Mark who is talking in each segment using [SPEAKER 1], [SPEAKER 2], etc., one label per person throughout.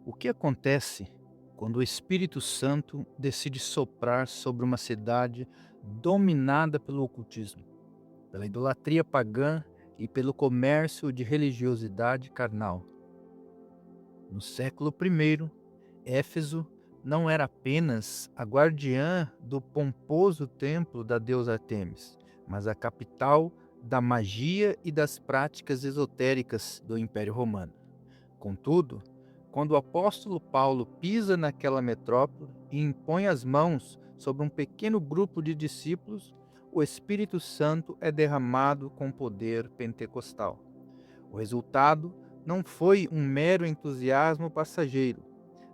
[SPEAKER 1] O que acontece quando o Espírito Santo decide soprar sobre uma cidade dominada pelo ocultismo, pela idolatria pagã e pelo comércio de religiosidade carnal? No século I, Éfeso não era apenas a guardiã do pomposo templo da deusa Artemis, mas a capital da magia e das práticas esotéricas do Império Romano. Contudo, quando o apóstolo Paulo pisa naquela metrópole e impõe as mãos sobre um pequeno grupo de discípulos, o Espírito Santo é derramado com poder pentecostal. O resultado não foi um mero entusiasmo passageiro.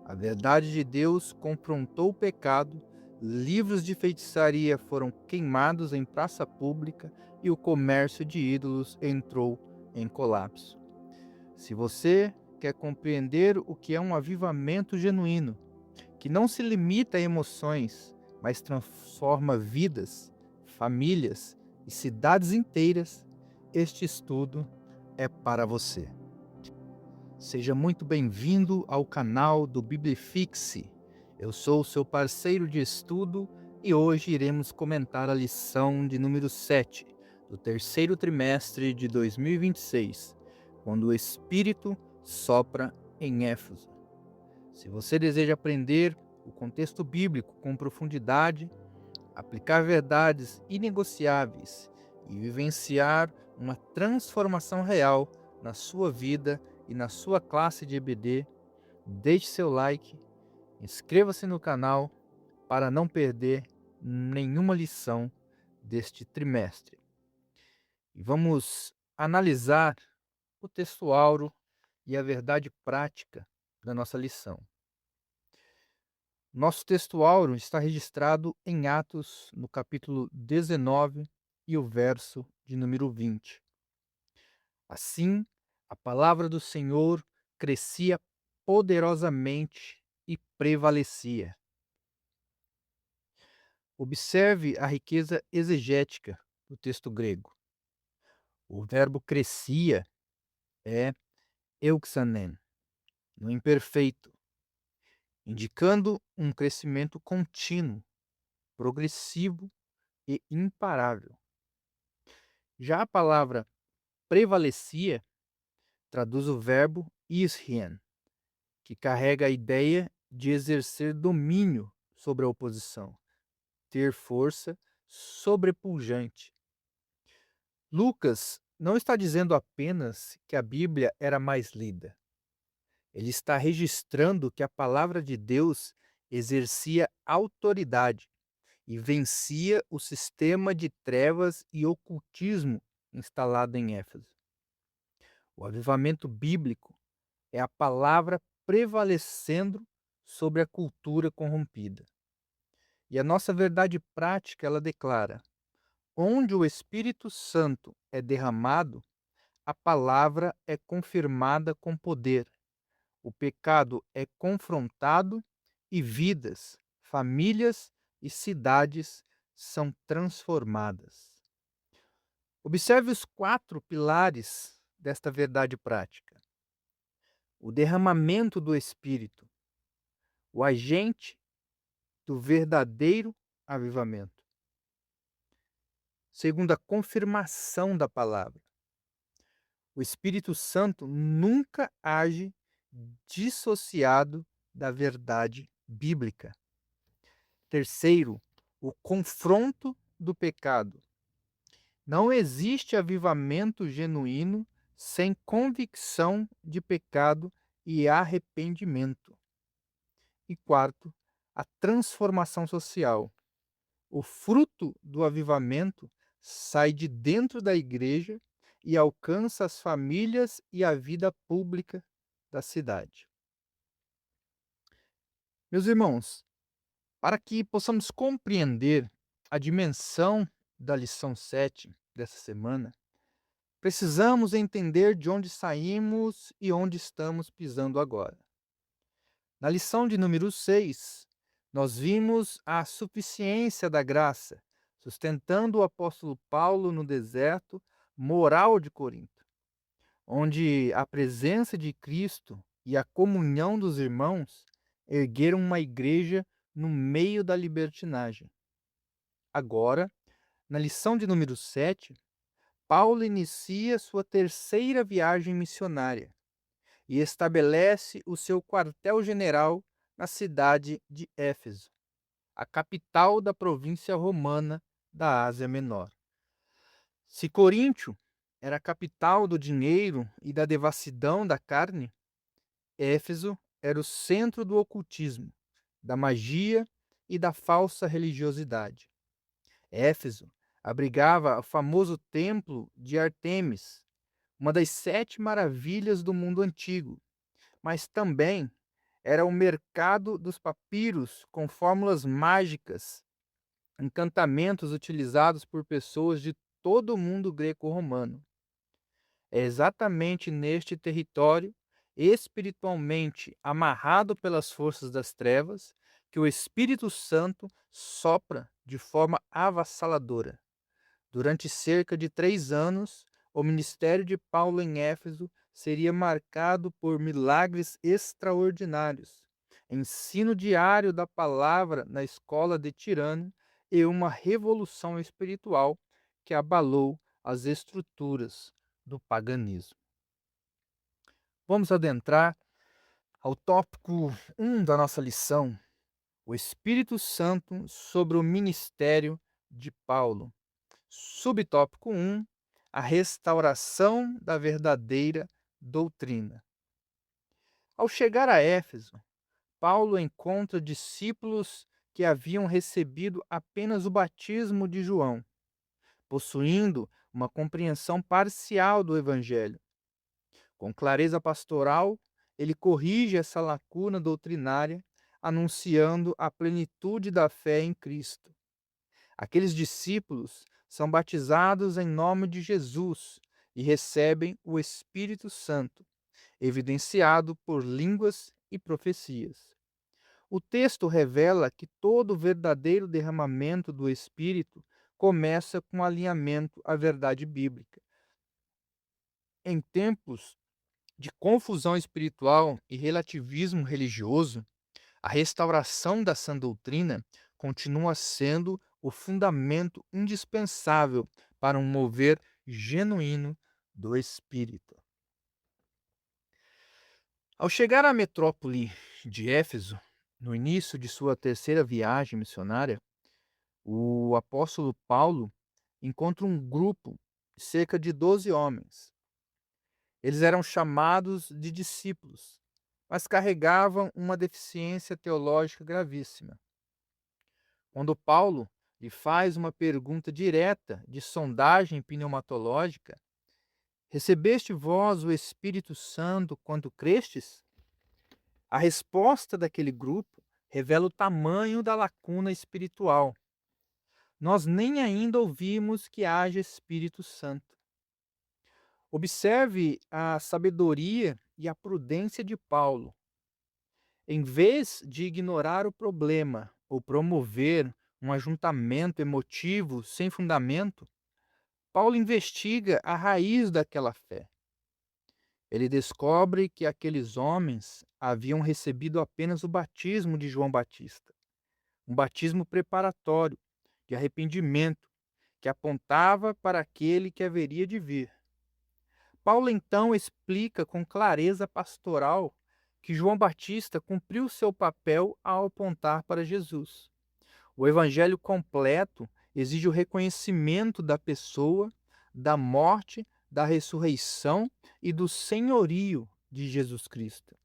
[SPEAKER 1] A verdade de Deus confrontou o pecado, livros de feitiçaria foram queimados em praça pública e o comércio de ídolos entrou em colapso. Se você quer compreender o que é um avivamento genuíno, que não se limita a emoções, mas transforma vidas, famílias e cidades inteiras, este estudo é para você. Seja muito bem-vindo ao canal do Biblifixe. Eu sou o seu parceiro de estudo e hoje iremos comentar a lição de número 7 do terceiro trimestre de 2026, quando o Espírito sopra em Éfeso. Se você deseja aprender o contexto bíblico com profundidade, aplicar verdades inegociáveis e vivenciar uma transformação real na sua vida e na sua classe de EBD, deixe seu like, inscreva-se no canal para não perder nenhuma lição deste trimestre. E vamos analisar o texto áureo e a verdade prática da nossa lição. Nosso texto áureo está registrado em Atos, no capítulo 19 e o verso de número 20. Assim, a palavra do Senhor crescia poderosamente e prevalecia. Observe a riqueza exegética do texto grego. O verbo crescia é euxanen, no imperfeito, indicando um crescimento contínuo, progressivo e imparável. Já a palavra prevalecia traduz o verbo isrien, que carrega a ideia de exercer domínio sobre a oposição, ter força sobrepujante. Lucas não está dizendo apenas que a Bíblia era mais lida. Ele está registrando que a palavra de Deus exercia autoridade e vencia o sistema de trevas e ocultismo instalado em Éfeso. O avivamento bíblico é a palavra prevalecendo sobre a cultura corrompida. E a nossa verdade prática, ela declara: onde o Espírito Santo é derramado, a palavra é confirmada com poder. O pecado é confrontado e vidas, famílias e cidades são transformadas. Observe os 4 pilares desta verdade prática: o derramamento do Espírito, o agente do verdadeiro avivamento. Segundo, a confirmação da palavra. O Espírito Santo nunca age dissociado da verdade bíblica. Terceiro, o confronto do pecado. Não existe avivamento genuíno sem convicção de pecado e arrependimento. E quarto, a transformação social. O fruto do avivamento sai de dentro da igreja e alcança as famílias e a vida pública da cidade. Meus irmãos, para que possamos compreender a dimensão da lição 7 dessa semana, precisamos entender de onde saímos e onde estamos pisando agora. Na lição de número 6, nós vimos a suficiência da graça, sustentando o apóstolo Paulo no deserto moral de Corinto, onde a presença de Cristo e a comunhão dos irmãos, ergueram uma igreja no meio da libertinagem. Agora, na lição de número 7, Paulo inicia sua terceira viagem missionária e estabelece o seu quartel-general na cidade de Éfeso, a capital da província romana da Ásia Menor. Se Coríntio era a capital do dinheiro e da devassidão da carne, Éfeso era o centro do ocultismo, da magia e da falsa religiosidade. Éfeso abrigava o famoso templo de Ártemis, uma das 7 maravilhas do mundo antigo, mas também era o mercado dos papiros com fórmulas mágicas, encantamentos utilizados por pessoas de todo o mundo greco-romano. É exatamente neste território, espiritualmente amarrado pelas forças das trevas, que o Espírito Santo sopra de forma avassaladora. Durante cerca de 3 anos, o ministério de Paulo em Éfeso seria marcado por milagres extraordinários, ensino diário da palavra na escola de Tirano e uma revolução espiritual que abalou as estruturas do paganismo. Vamos adentrar ao tópico 1 da nossa lição, o Espírito Santo sobre o ministério de Paulo. Subtópico 1, a restauração da verdadeira doutrina. Ao chegar a Éfeso, Paulo encontra discípulos que haviam recebido apenas o batismo de João, possuindo uma compreensão parcial do Evangelho. Com clareza pastoral, ele corrige essa lacuna doutrinária, anunciando a plenitude da fé em Cristo. Aqueles discípulos são batizados em nome de Jesus e recebem o Espírito Santo, evidenciado por línguas e profecias. O texto revela que todo verdadeiro derramamento do Espírito começa com alinhamento à verdade bíblica. Em tempos de confusão espiritual e relativismo religioso, a restauração da sã doutrina continua sendo o fundamento indispensável para um mover genuíno do Espírito. Ao chegar à metrópole de Éfeso, no início de sua terceira viagem missionária, o apóstolo Paulo encontra um grupo de cerca de 12 homens. Eles eram chamados de discípulos, mas carregavam uma deficiência teológica gravíssima. Quando Paulo lhe faz uma pergunta direta de sondagem pneumatológica: recebeste vós o Espírito Santo quando crestes? A resposta daquele grupo revela o tamanho da lacuna espiritual. Nós nem ainda ouvimos que haja Espírito Santo. Observe a sabedoria e a prudência de Paulo. Em vez de ignorar o problema ou promover um ajuntamento emotivo sem fundamento, Paulo investiga a raiz daquela fé. Ele descobre que aqueles homens haviam recebido apenas o batismo de João Batista, um batismo preparatório, de arrependimento, que apontava para aquele que haveria de vir. Paulo então explica com clareza pastoral que João Batista cumpriu seu papel ao apontar para Jesus. O evangelho completo exige o reconhecimento da pessoa, da morte, da ressurreição e do senhorio de Jesus Cristo.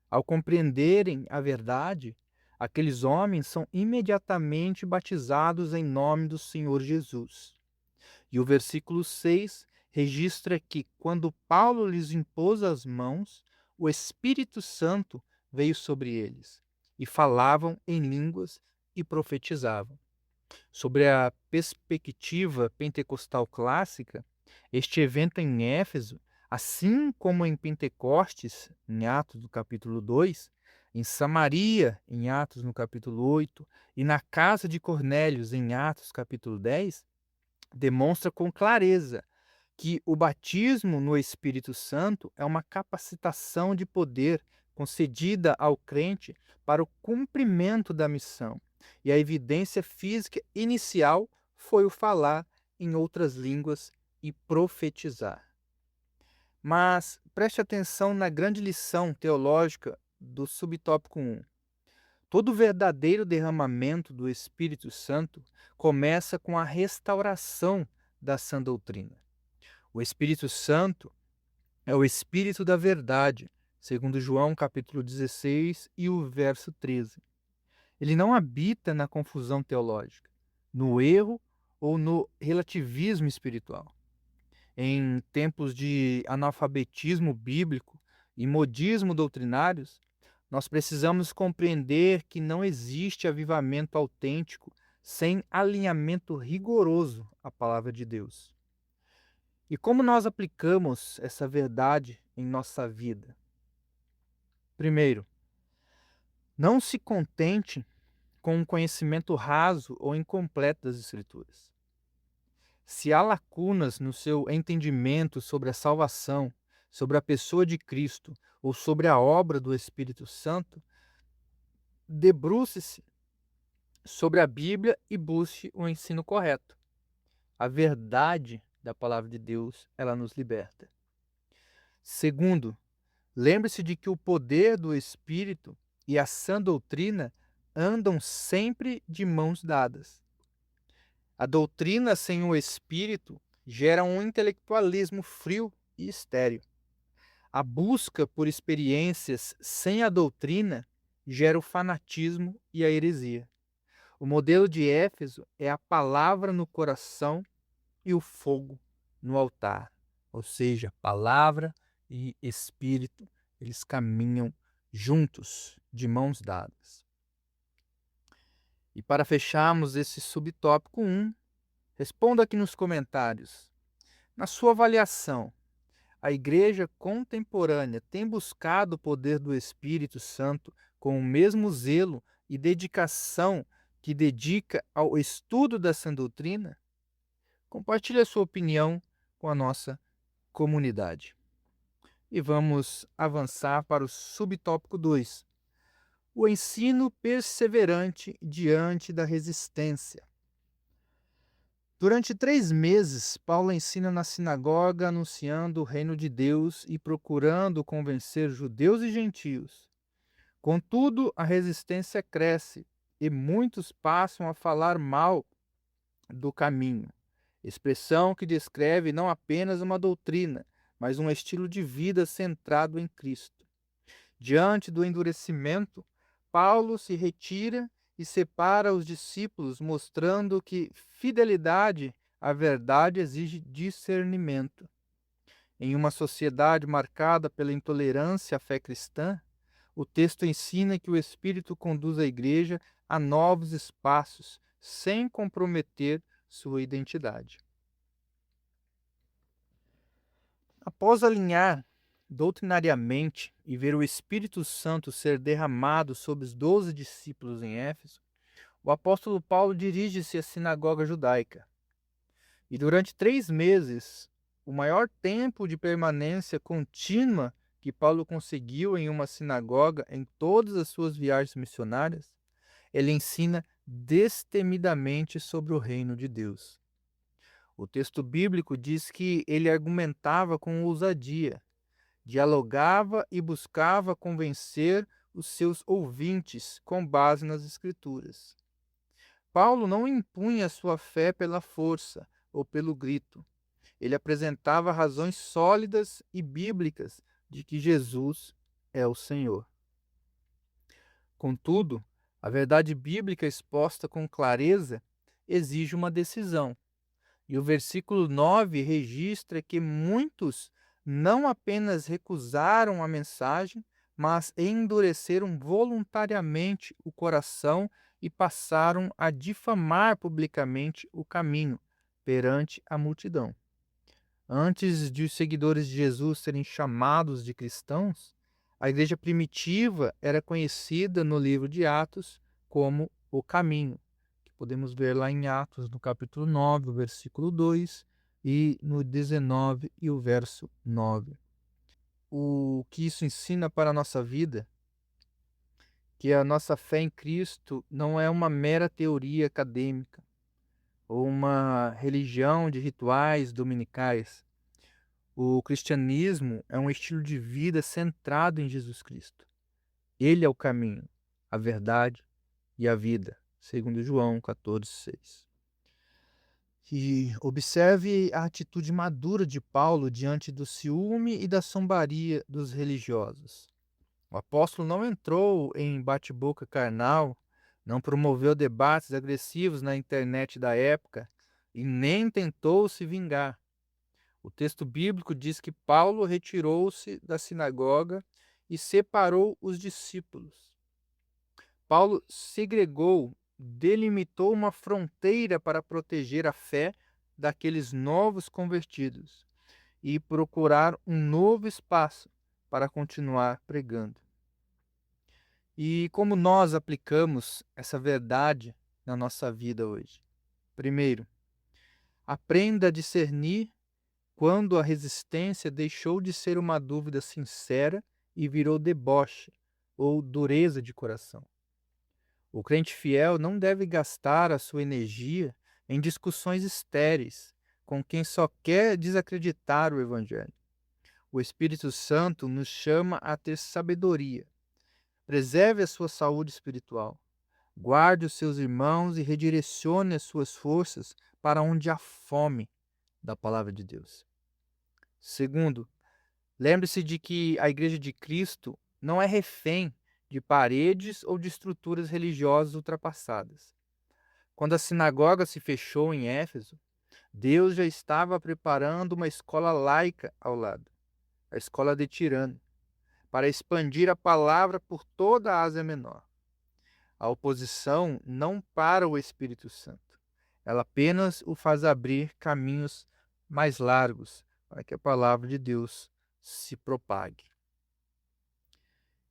[SPEAKER 1] Ao compreenderem a verdade, aqueles homens são imediatamente batizados em nome do Senhor Jesus. E o versículo 6 registra que, quando Paulo lhes impôs as mãos, o Espírito Santo veio sobre eles, e falavam em línguas e profetizavam. Sobre a perspectiva pentecostal clássica, este evento em Éfeso, assim como em Pentecostes, em Atos do capítulo 2, em Samaria, em Atos no capítulo 8, e na casa de Cornélios, em Atos capítulo 10, demonstra com clareza que o batismo no Espírito Santo é uma capacitação de poder concedida ao crente para o cumprimento da missão. E a evidência física inicial foi o falar em outras línguas e profetizar. Mas preste atenção na grande lição teológica do subtópico 1. Todo verdadeiro derramamento do Espírito Santo começa com a restauração da sã doutrina. O Espírito Santo é o Espírito da verdade, segundo João capítulo 16 e o verso 13. Ele não habita na confusão teológica, no erro ou no relativismo espiritual. Em tempos de analfabetismo bíblico e modismo doutrinários, nós precisamos compreender que não existe avivamento autêntico sem alinhamento rigoroso à palavra de Deus. E como nós aplicamos essa verdade em nossa vida? Primeiro, não se contente com um conhecimento raso ou incompleto das Escrituras. Se há lacunas no seu entendimento sobre a salvação, sobre a pessoa de Cristo ou sobre a obra do Espírito Santo, debruce-se sobre a Bíblia e busque o ensino correto. A verdade da palavra de Deus, ela nos liberta. Segundo, lembre-se de que o poder do Espírito e a sã doutrina andam sempre de mãos dadas. A doutrina sem o Espírito gera um intelectualismo frio e estéril. A busca por experiências sem a doutrina gera o fanatismo e a heresia. O modelo de Éfeso é a palavra no coração e o fogo no altar. Ou seja, palavra e Espírito, eles caminham juntos, de mãos dadas. E para fecharmos esse subtópico 1, responda aqui nos comentários. Na sua avaliação, a igreja contemporânea tem buscado o poder do Espírito Santo com o mesmo zelo e dedicação que dedica ao estudo da sã doutrina? Compartilhe a sua opinião com a nossa comunidade. E vamos avançar para o subtópico 2. O ensino perseverante diante da resistência. Durante 3 meses, Paulo ensina na sinagoga anunciando o reino de Deus e procurando convencer judeus e gentios. Contudo, a resistência cresce e muitos passam a falar mal do caminho, expressão que descreve não apenas uma doutrina, mas um estilo de vida centrado em Cristo. Diante do endurecimento, Paulo se retira e separa os discípulos, mostrando que fidelidade à verdade exige discernimento. Em uma sociedade marcada pela intolerância à fé cristã, o texto ensina que o Espírito conduz a igreja a novos espaços, sem comprometer sua identidade. Após alinhar doutrinariamente e ver o Espírito Santo ser derramado sobre os 12 discípulos em Éfeso, o apóstolo Paulo dirige-se à sinagoga judaica. E durante 3 meses, o maior tempo de permanência contínua que Paulo conseguiu em uma sinagoga em todas as suas viagens missionárias, ele ensina destemidamente sobre o reino de Deus. O texto bíblico diz que ele argumentava com ousadia, dialogava e buscava convencer os seus ouvintes com base nas Escrituras. Paulo não impunha sua fé pela força ou pelo grito. Ele apresentava razões sólidas e bíblicas de que Jesus é o Senhor. Contudo, a verdade bíblica exposta com clareza exige uma decisão. E o versículo 9 registra que muitos não apenas recusaram a mensagem, mas endureceram voluntariamente o coração e passaram a difamar publicamente o caminho perante a multidão. Antes de os seguidores de Jesus serem chamados de cristãos, a igreja primitiva era conhecida no livro de Atos como o caminho. Podemos ver lá em Atos, no capítulo 9, versículo 2, e no 19 e o verso 9. O que isso ensina para a nossa vida, que a nossa fé em Cristo não é uma mera teoria acadêmica ou uma religião de rituais dominicais. O cristianismo é um estilo de vida centrado em Jesus Cristo. Ele é o caminho, a verdade e a vida, segundo João 14,6. E observe a atitude madura de Paulo diante do ciúme e da zombaria dos religiosos. O apóstolo não entrou em bate-boca carnal, não promoveu debates agressivos na internet da época e nem tentou se vingar. O texto bíblico diz que Paulo retirou-se da sinagoga e separou os discípulos. Paulo segregou, delimitou uma fronteira para proteger a fé daqueles novos convertidos e procurar um novo espaço para continuar pregando. E como nós aplicamos essa verdade na nossa vida hoje? Primeiro, aprenda a discernir quando a resistência deixou de ser uma dúvida sincera e virou deboche ou dureza de coração. O crente fiel não deve gastar a sua energia em discussões estéreis com quem só quer desacreditar o Evangelho. O Espírito Santo nos chama a ter sabedoria. Preserve a sua saúde espiritual. Guarde os seus irmãos e redirecione as suas forças para onde há fome da palavra de Deus. Segundo, lembre-se de que a Igreja de Cristo não é refém de paredes ou de estruturas religiosas ultrapassadas. Quando a sinagoga se fechou em Éfeso, Deus já estava preparando uma escola laica ao lado, a escola de Tirano, para expandir a palavra por toda a Ásia Menor. A oposição não para o Espírito Santo, ela apenas o faz abrir caminhos mais largos para que a palavra de Deus se propague.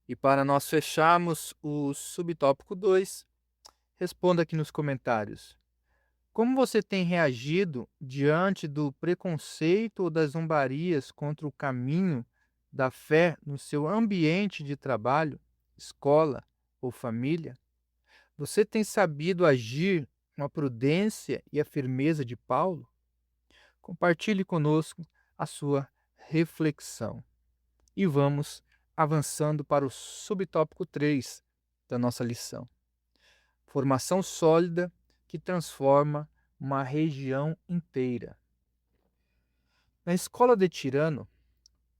[SPEAKER 1] E para nós fecharmos o subtópico 2, responda aqui nos comentários. Como você tem reagido diante do preconceito ou das zombarias contra o caminho da fé no seu ambiente de trabalho, escola ou família? Você tem sabido agir com a prudência e a firmeza de Paulo? Compartilhe conosco a sua reflexão. E vamos avançando para o subtópico 3 da nossa lição. Formação sólida que transforma uma região inteira. Na escola de Tirano,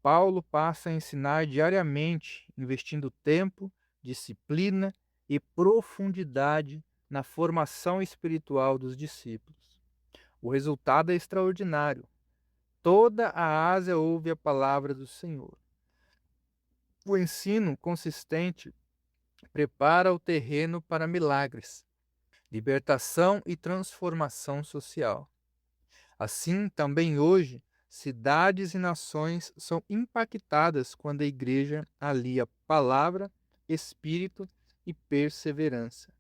[SPEAKER 1] Paulo passa a ensinar diariamente, investindo tempo, disciplina e profundidade na formação espiritual dos discípulos. O resultado é extraordinário. Toda a Ásia ouve a palavra do Senhor. O ensino consistente prepara o terreno para milagres, libertação e transformação social. Assim, também hoje, cidades e nações são impactadas quando a igreja alia palavra, espírito e perseverança.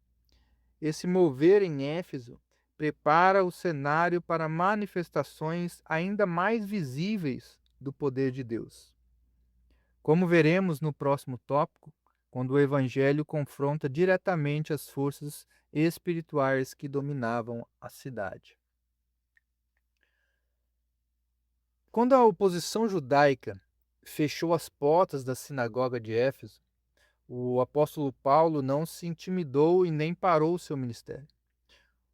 [SPEAKER 1] Esse mover em Éfeso prepara o cenário para manifestações ainda mais visíveis do poder de Deus. Como veremos no próximo tópico, quando o Evangelho confronta diretamente as forças espirituais que dominavam a cidade. Quando a oposição judaica fechou as portas da sinagoga de Éfeso, o apóstolo Paulo não se intimidou e nem parou seu ministério.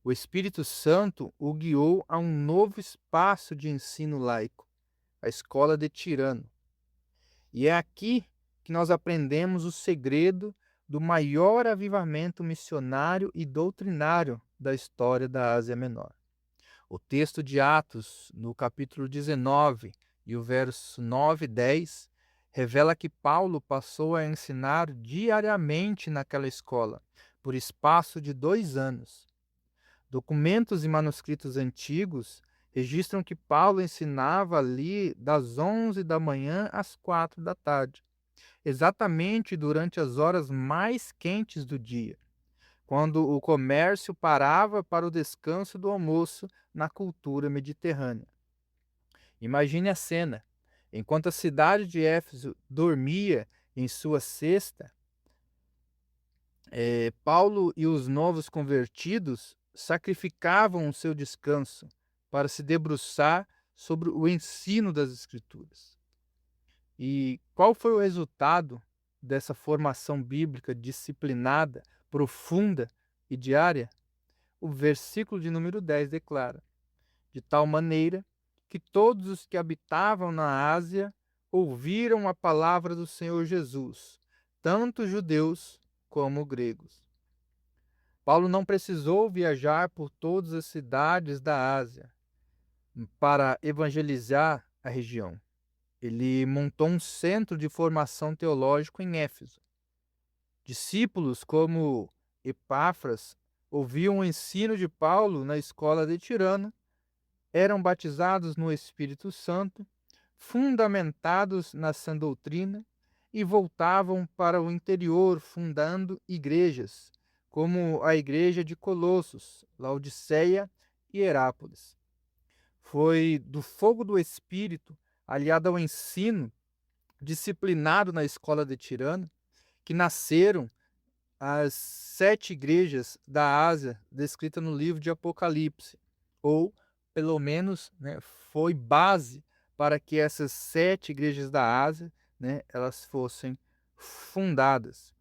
[SPEAKER 1] O Espírito Santo o guiou a um novo espaço de ensino laico, a escola de Tirano. E é aqui que nós aprendemos o segredo do maior avivamento missionário e doutrinário da história da Ásia Menor. O texto de Atos, no capítulo 19 e o verso 9 e 10, revela que Paulo passou a ensinar diariamente naquela escola, por espaço de 2 anos. Documentos e manuscritos antigos registram que Paulo ensinava ali das 11 da manhã às 4 da tarde, exatamente durante as horas mais quentes do dia, quando o comércio parava para o descanso do almoço na cultura mediterrânea. Imagine a cena. Enquanto a cidade de Éfeso dormia em sua cesta, Paulo e os novos convertidos sacrificavam o seu descanso para se debruçar sobre o ensino das Escrituras. E qual foi o resultado dessa formação bíblica disciplinada, profunda e diária? O versículo de número 10 declara: de tal maneira que todos os que habitavam na Ásia ouviram a palavra do Senhor Jesus, tanto judeus como gregos. Paulo não precisou viajar por todas as cidades da Ásia para evangelizar a região. Ele montou um centro de formação teológico em Éfeso. Discípulos como Epáfras ouviam o ensino de Paulo na escola de Tirano, eram batizados no Espírito Santo, fundamentados na sã doutrina e voltavam para o interior fundando igrejas, como a igreja de Colossos, Laodiceia e Herápolis. Foi do fogo do Espírito, aliado ao ensino disciplinado na escola de Tirano, que nasceram as 7 igrejas da Ásia descritas no livro de Apocalipse, ou pelo menos, né, foi base para que essas 7 igrejas da Ásia, né, elas fossem fundadas.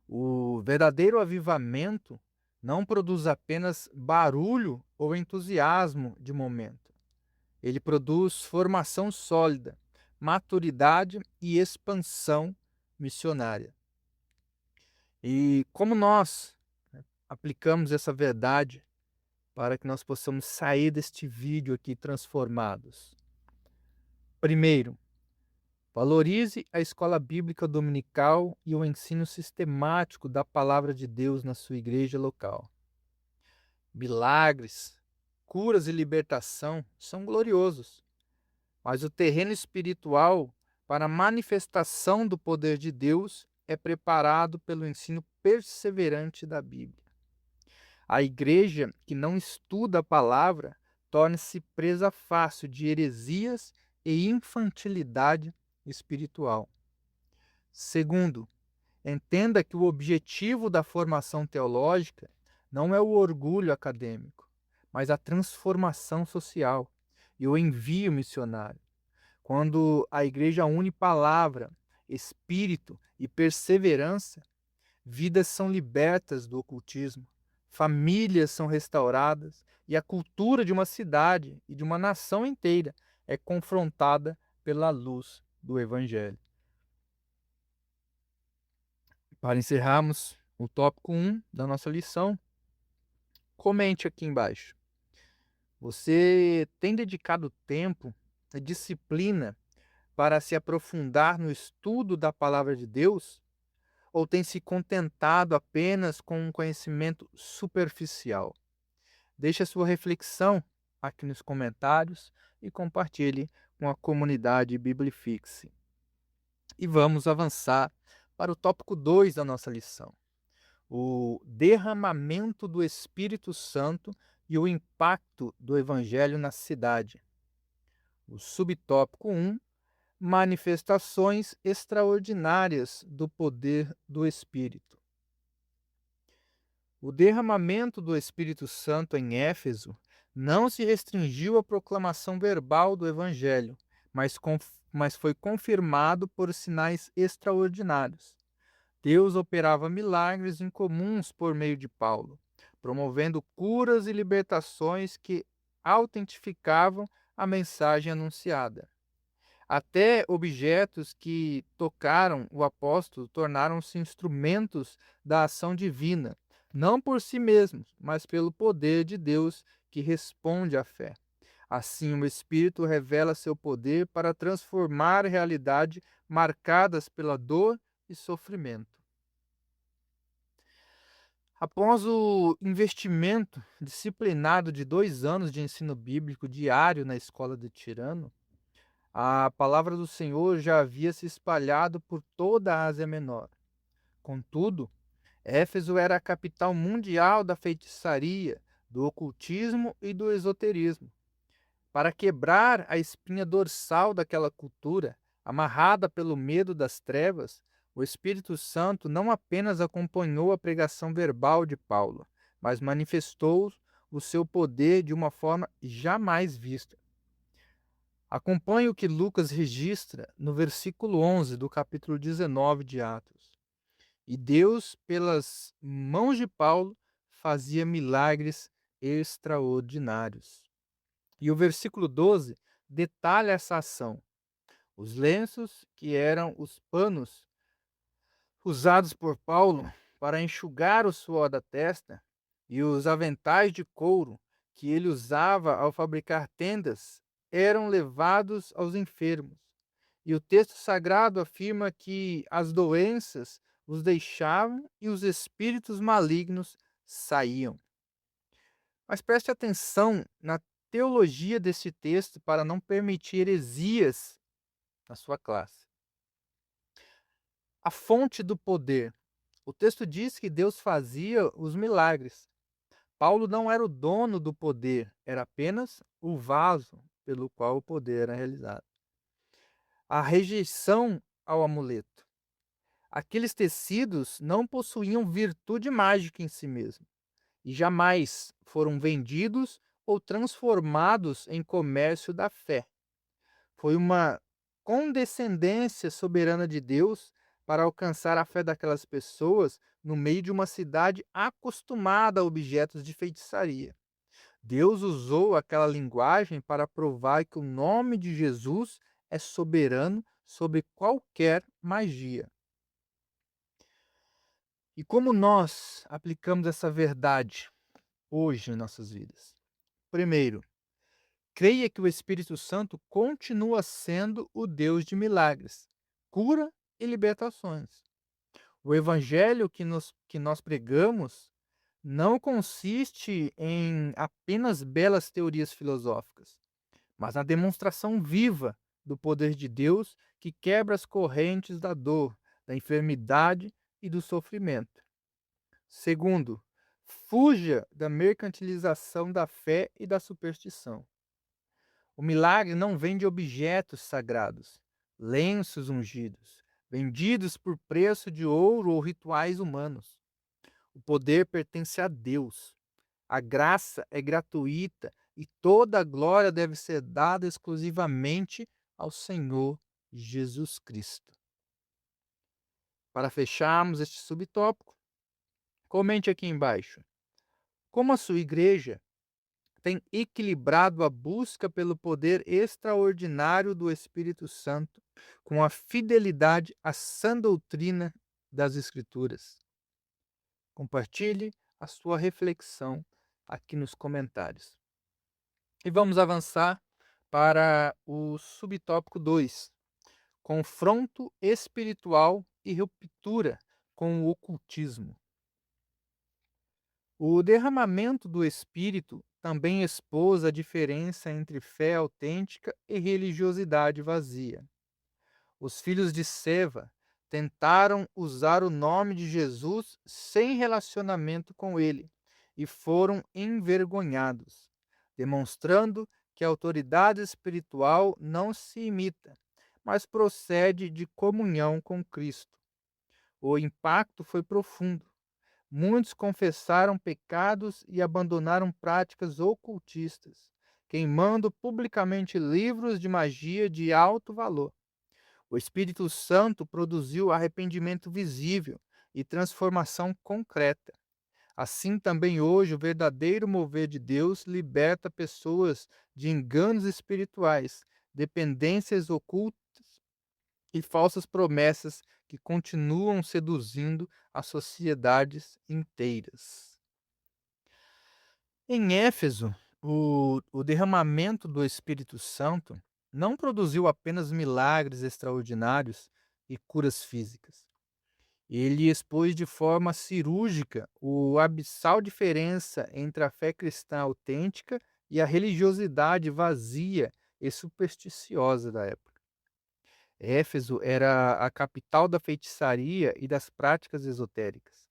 [SPEAKER 1] O verdadeiro avivamento não produz apenas barulho ou entusiasmo de momento. Ele produz formação sólida, maturidade e expansão missionária. E como nós, né, aplicamos essa verdade para que nós possamos sair deste vídeo aqui transformados? Primeiro, valorize a escola bíblica dominical e o ensino sistemático da palavra de Deus na sua igreja local. Milagres, curas e libertação são gloriosos, mas o terreno espiritual para a manifestação do poder de Deus é preparado pelo ensino perseverante da Bíblia. A igreja que não estuda a palavra torna-se presa fácil de heresias e infantilidade espiritual. Segundo, entenda que o objetivo da formação teológica não é o orgulho acadêmico, mas a transformação social e o envio missionário. Quando a igreja une palavra, espírito e perseverança, vidas são libertas do ocultismo, famílias são restauradas e a cultura de uma cidade e de uma nação inteira é confrontada pela luz do Evangelho. Para encerrarmos o tópico 1 da nossa lição, comente aqui embaixo. Você tem dedicado tempo e disciplina para se aprofundar no estudo da palavra de Deus? Ou tem se contentado apenas com um conhecimento superficial? Deixe a sua reflexão aqui nos comentários e compartilhe com a comunidade Biblifixe. E vamos avançar para o tópico 2 da nossa lição: o derramamento do Espírito Santo e o impacto do Evangelho na cidade. O subtópico 1: manifestações extraordinárias do poder do Espírito. O derramamento do Espírito Santo em Éfeso não se restringiu à proclamação verbal do Evangelho, mas foi confirmado por sinais extraordinários. Deus operava milagres incomuns por meio de Paulo, promovendo curas e libertações que autentificavam a mensagem anunciada. Até objetos que tocaram o apóstolo tornaram-se instrumentos da ação divina, não por si mesmos, mas pelo poder de Deus que responde à fé. Assim, o Espírito revela seu poder para transformar a realidade marcadas pela dor e sofrimento. Após o investimento disciplinado de 2 anos de ensino bíblico diário na escola de Tirano, a palavra do Senhor já havia se espalhado por toda a Ásia Menor. Contudo, Éfeso era a capital mundial da feitiçaria, do ocultismo e do esoterismo. Para quebrar a espinha dorsal daquela cultura, amarrada pelo medo das trevas, o Espírito Santo não apenas acompanhou a pregação verbal de Paulo, mas manifestou o seu poder de uma forma jamais vista. Acompanhe o que Lucas registra no versículo 11 do capítulo 19 de Atos. E Deus, pelas mãos de Paulo, fazia milagres extraordinários. E o versículo 12 detalha essa ação. Os lenços, que eram os panos usados por Paulo para enxugar o suor da testa, e os aventais de couro que ele usava ao fabricar tendas, eram levados aos enfermos. E o texto sagrado afirma que as doenças os deixavam e os espíritos malignos saíam. Mas preste atenção na teologia deste texto para não permitir heresias na sua classe. A fonte do poder. O texto diz que Deus fazia os milagres. Paulo não era o dono do poder, era apenas o vaso pelo qual o poder era realizado. A rejeição ao amuleto. Aqueles tecidos não possuíam virtude mágica em si mesmos e jamais foram vendidos ou transformados em comércio da fé. Foi uma condescendência soberana de Deus para alcançar a fé daquelas pessoas no meio de uma cidade acostumada a objetos de feitiçaria. Deus usou aquela linguagem para provar que o nome de Jesus é soberano sobre qualquer magia. E como nós aplicamos essa verdade hoje em nossas vidas? Primeiro, creia que o Espírito Santo continua sendo o Deus de milagres, cura e libertações. O evangelho que nós pregamos não consiste em apenas belas teorias filosóficas, mas na demonstração viva do poder de Deus que quebra as correntes da dor, da enfermidade e do sofrimento. Segundo, fuja da mercantilização da fé e da superstição. O milagre não vem de objetos sagrados, lenços ungidos, vendidos por preço de ouro ou rituais humanos. O poder pertence a Deus. A graça é gratuita e toda a glória deve ser dada exclusivamente ao Senhor Jesus Cristo. Para fecharmos este subtópico, comente aqui embaixo. Como a sua igreja tem equilibrado a busca pelo poder extraordinário do Espírito Santo com a fidelidade à sã doutrina das Escrituras? Compartilhe a sua reflexão aqui nos comentários. E vamos avançar para o subtópico 2, confronto espiritual e ruptura com o ocultismo. O derramamento do Espírito também expôs a diferença entre fé autêntica e religiosidade vazia. Os filhos de Seva tentaram usar o nome de Jesus sem relacionamento com ele e foram envergonhados, demonstrando que a autoridade espiritual não se imita, mas procede de comunhão com Cristo. O impacto foi profundo. Muitos confessaram pecados e abandonaram práticas ocultistas, queimando publicamente livros de magia de alto valor. O Espírito Santo produziu arrependimento visível e transformação concreta. Assim também hoje o verdadeiro mover de Deus liberta pessoas de enganos espirituais, dependências ocultas e falsas promessas que continuam seduzindo as sociedades inteiras. Em Éfeso, o derramamento do Espírito Santo não produziu apenas milagres extraordinários e curas físicas. Ele expôs de forma cirúrgica a abissal diferença entre a fé cristã autêntica e a religiosidade vazia e supersticiosa da época. Éfeso era a capital da feitiçaria e das práticas esotéricas.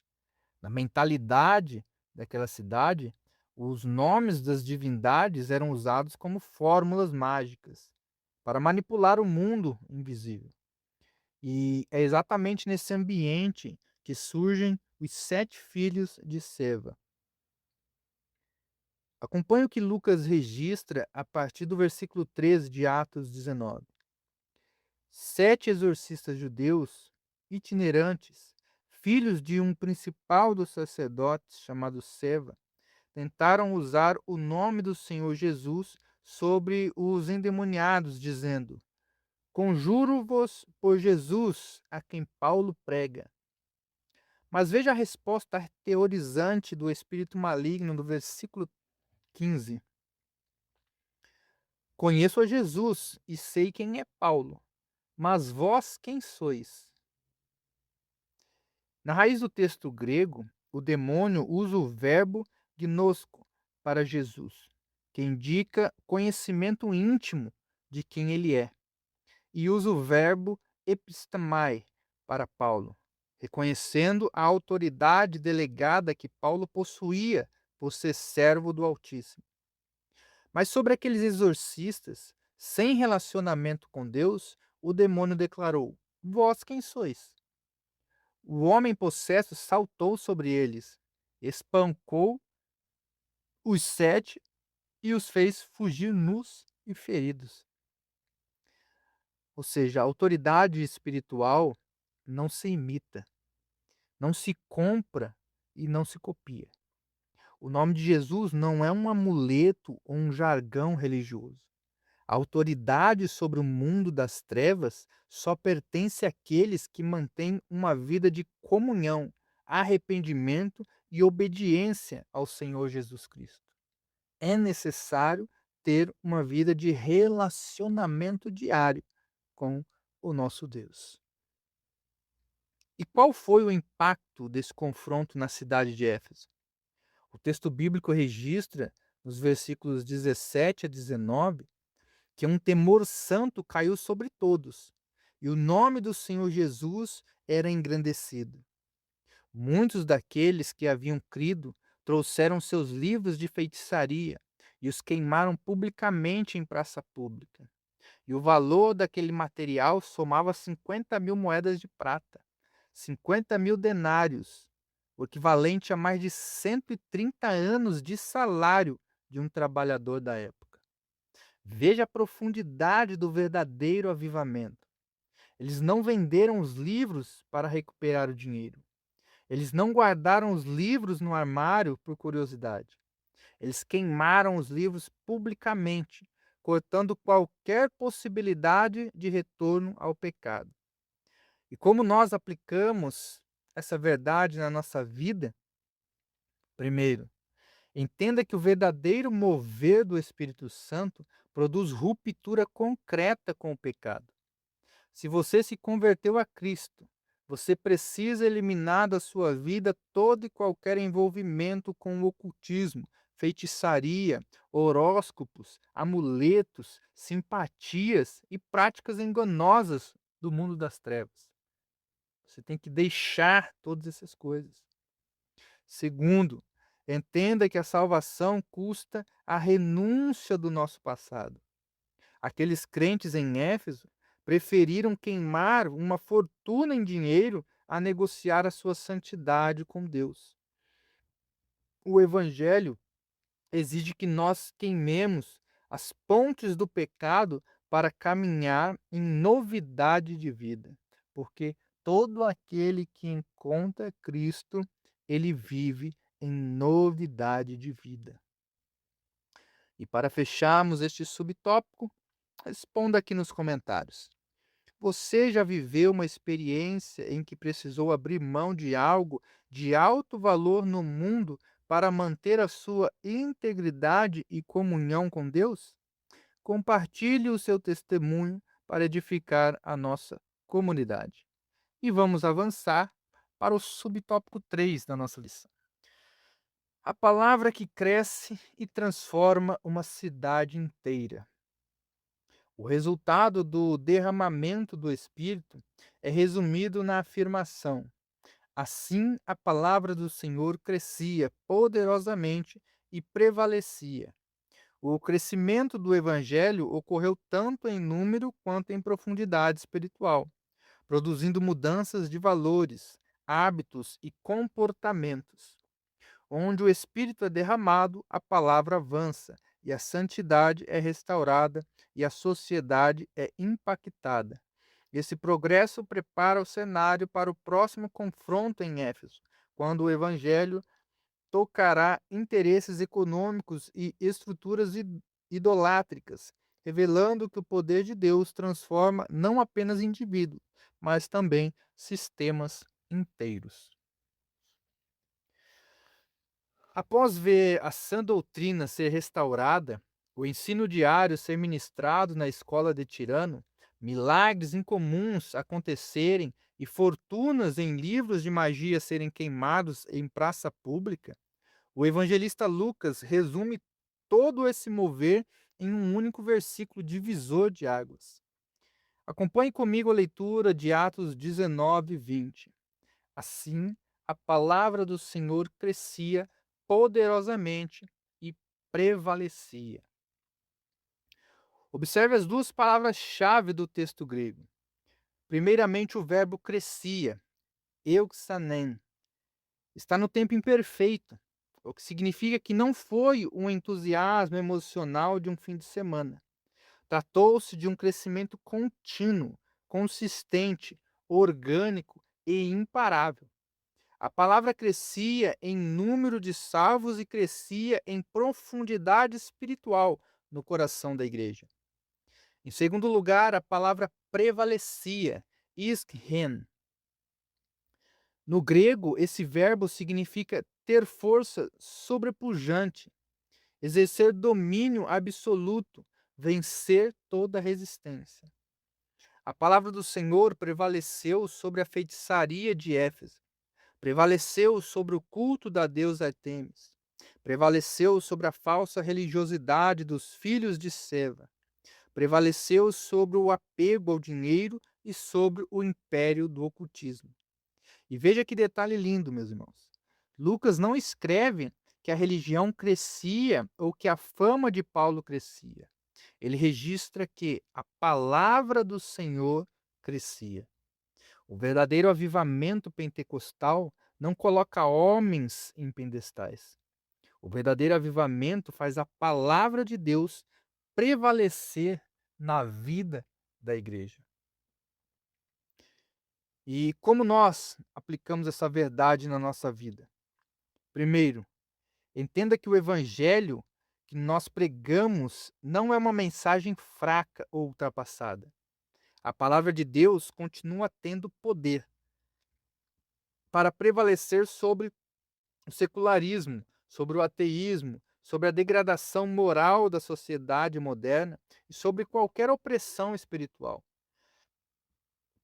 [SPEAKER 1] Na mentalidade daquela cidade, Os nomes das divindades eram usados como fórmulas mágicas para manipular o mundo invisível. E é exatamente nesse ambiente que surgem os 7 filhos de Seva. Acompanhe o que Lucas registra a partir do versículo 13 de Atos 19. 7 exorcistas judeus itinerantes, filhos de um principal dos sacerdotes chamado Seva, tentaram usar o nome do Senhor Jesus sobre os endemoniados, dizendo: Conjuro-vos por Jesus, a quem Paulo prega. Mas veja a resposta aterrorizante do espírito maligno do versículo 15. Conheço a Jesus e sei quem é Paulo, mas vós quem sois? Na raiz do texto grego, o demônio usa o verbo gnosco para Jesus, que indica conhecimento íntimo de quem ele é, e usa o verbo epistemai para Paulo, reconhecendo a autoridade delegada que Paulo possuía por ser servo do Altíssimo. Mas sobre aqueles exorcistas, sem relacionamento com Deus, o demônio declarou: Vós quem sois? O homem possesso saltou sobre eles, espancou os 7 e os fez fugir nus e feridos. Ou seja, a autoridade espiritual não se imita, não se compra e não se copia. O nome de Jesus não é um amuleto ou um jargão religioso. A autoridade sobre o mundo das trevas só pertence àqueles que mantêm uma vida de comunhão, arrependimento e obediência ao Senhor Jesus Cristo. É necessário ter uma vida de relacionamento diário com o nosso Deus. E qual foi o impacto desse confronto na cidade de Éfeso? O texto bíblico registra, nos versículos 17 a 19, que um temor santo caiu sobre todos, e o nome do Senhor Jesus era engrandecido. Muitos daqueles que haviam crido trouxeram seus livros de feitiçaria e os queimaram publicamente em praça pública. E o valor daquele material somava 50.000 moedas de prata, 50.000 denários, o equivalente a mais de 130 anos de salário de um trabalhador da época. Veja a profundidade do verdadeiro avivamento. Eles não venderam os livros para recuperar o dinheiro. Eles não guardaram os livros no armário por curiosidade. Eles queimaram os livros publicamente, cortando qualquer possibilidade de retorno ao pecado. E como nós aplicamos essa verdade na nossa vida? Primeiro, entenda que o verdadeiro mover do Espírito Santo produz ruptura concreta com o pecado. Se você se converteu a Cristo, você precisa eliminar da sua vida todo e qualquer envolvimento com o ocultismo, feitiçaria, horóscopos, amuletos, simpatias e práticas enganosas do mundo das trevas. Você tem que deixar todas essas coisas. Segundo, entenda que a salvação custa a renúncia do nosso passado. Aqueles crentes em Éfeso preferiram queimar uma fortuna em dinheiro a negociar a sua santidade com Deus. O Evangelho exige que nós queimemos as pontes do pecado para caminhar em novidade de vida, porque todo aquele que encontra Cristo, ele vive em novidade de vida. E para fecharmos este subtópico, responda aqui nos comentários. Você já viveu uma experiência em que precisou abrir mão de algo de alto valor no mundo para manter a sua integridade e comunhão com Deus? Compartilhe o seu testemunho para edificar a nossa comunidade. E vamos avançar para o subtópico 3 da nossa lição. A palavra que cresce e transforma uma cidade inteira. O resultado do derramamento do Espírito é resumido na afirmação: assim a palavra do Senhor crescia poderosamente e prevalecia. O crescimento do evangelho ocorreu tanto em número quanto em profundidade espiritual, produzindo mudanças de valores, hábitos e comportamentos. Onde o Espírito é derramado, a palavra avança, e a santidade é restaurada, e a sociedade é impactada. Esse progresso prepara o cenário para o próximo confronto em Éfeso, quando o Evangelho tocará interesses econômicos e estruturas idolátricas, revelando que o poder de Deus transforma não apenas indivíduos, mas também sistemas inteiros. Após ver a sã doutrina ser restaurada, o ensino diário ser ministrado na escola de Tirano, milagres incomuns acontecerem e fortunas em livros de magia serem queimados em praça pública, o evangelista Lucas resume todo esse mover em um único versículo divisor de águas. Acompanhe comigo a leitura de Atos 19, 20. Assim, a palavra do Senhor crescia poderosamente e prevalecia. Observe as duas palavras-chave do texto grego. Primeiramente, o verbo crescia, euxanen, está no tempo imperfeito, o que significa que não foi um entusiasmo emocional de um fim de semana. Tratou-se de um crescimento contínuo, consistente, orgânico e imparável. A palavra crescia em número de salvos e crescia em profundidade espiritual no coração da igreja. Em segundo lugar, a palavra prevalecia, iskhen. No grego, esse verbo significa ter força sobrepujante, exercer domínio absoluto, vencer toda resistência. A palavra do Senhor prevaleceu sobre a feitiçaria de Éfeso, prevaleceu sobre o culto da deusa Artemis, prevaleceu sobre a falsa religiosidade dos filhos de Seva, prevaleceu sobre o apego ao dinheiro e sobre o império do ocultismo. E veja que detalhe lindo, meus irmãos. Lucas não escreve que a religião crescia ou que a fama de Paulo crescia. Ele registra que a palavra do Senhor crescia. O verdadeiro avivamento pentecostal não coloca homens em pedestais. O verdadeiro avivamento faz a palavra de Deus prevalecer na vida da igreja. E como nós aplicamos essa verdade na nossa vida? Primeiro, entenda que o evangelho que nós pregamos não é uma mensagem fraca ou ultrapassada. A palavra de Deus continua tendo poder para prevalecer sobre o secularismo, sobre o ateísmo, sobre a degradação moral da sociedade moderna e sobre qualquer opressão espiritual.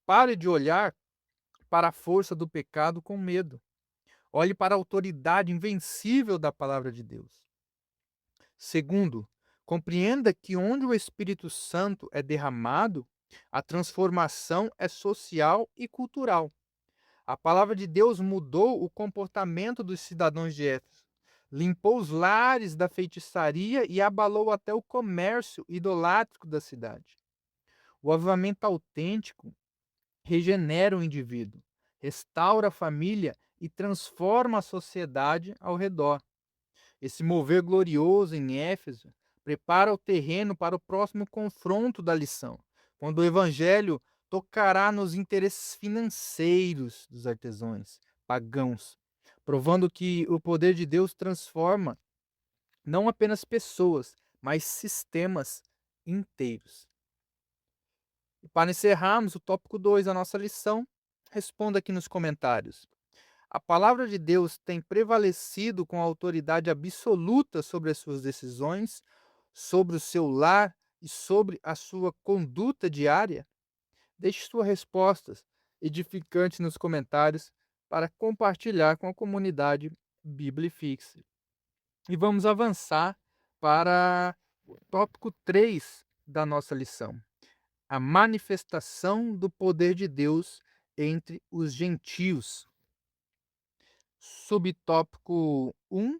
[SPEAKER 1] Pare de olhar para a força do pecado com medo. Olhe para a autoridade invencível da palavra de Deus. Segundo, compreenda que onde o Espírito Santo é derramado, a transformação é social e cultural. A palavra de Deus mudou o comportamento dos cidadãos de Éfeso, limpou os lares da feitiçaria e abalou até o comércio idolátrico da cidade. O avivamento autêntico regenera o indivíduo, restaura a família e transforma a sociedade ao redor. Esse mover glorioso em Éfeso prepara o terreno para o próximo confronto da lição, quando o evangelho tocará nos interesses financeiros dos artesãos pagãos, provando que o poder de Deus transforma não apenas pessoas, mas sistemas inteiros. E para encerrarmos o tópico 2 da nossa lição, responda aqui nos comentários. A palavra de Deus tem prevalecido com autoridade absoluta sobre as suas decisões, sobre o seu lar e sobre a sua conduta diária? Deixe suas respostas edificantes nos comentários para compartilhar com a comunidade Biblifix. E vamos avançar para o tópico 3 da nossa lição: a manifestação do poder de Deus entre os gentios. Subtópico 1: